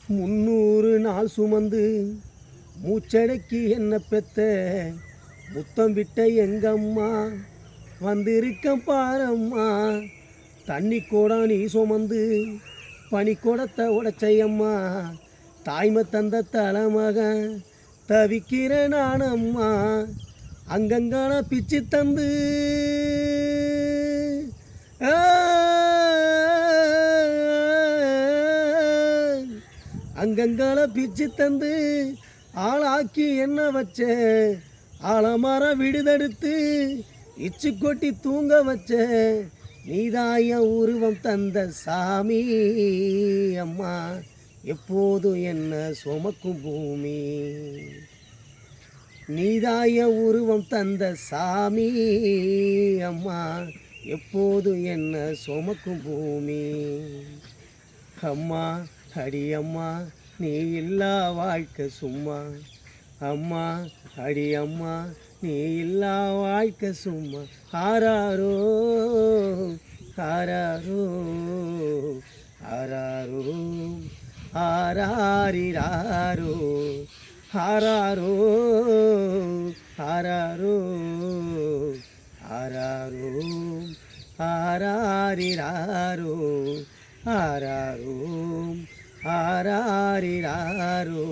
300 நாள் சுமந்து மூச்சடைக்கு என்ன பெத்த முத்தம் விட்ட எங்கம்மா வந்திருக்க பாரம்மா. தண்ணி கூட நீ சுமந்து பனி கூடத்தை உடைச்சையம்மா. தாய்மை தந்த தலைமகன் தவிக்கிற நானம்மா. அங்கங்கான பிச்சு தந்து அங்கங்கால பிச்சு தந்து ஆளாக்கி என்ன வச்ச ஆலமர விடுதெடுத்து இச்சு கொட்டி தூங்க வச்ச நீதாய உருவம் தந்த சாமி அம்மா. எப்போதும் என்ன சுமக்கும் பூமி. நீதாய உருவம் தந்த சாமி அம்மா. எப்போதும் என்ன சுமக்கும் பூமி. அம்மா அடியம்மா நீ இல்லா வாழ்க்கை சும்மா. அம்மா அடியம்மா நீ இல்லா வாழ்க்கை சும்மா. ஆராரோ ஆராரோ ஆராரோ ஆராரிராரோ ஆராரோ ஆராரோ ஆராரோ ஆராரிராரோ ஆராரோ ஆராரிராரோ.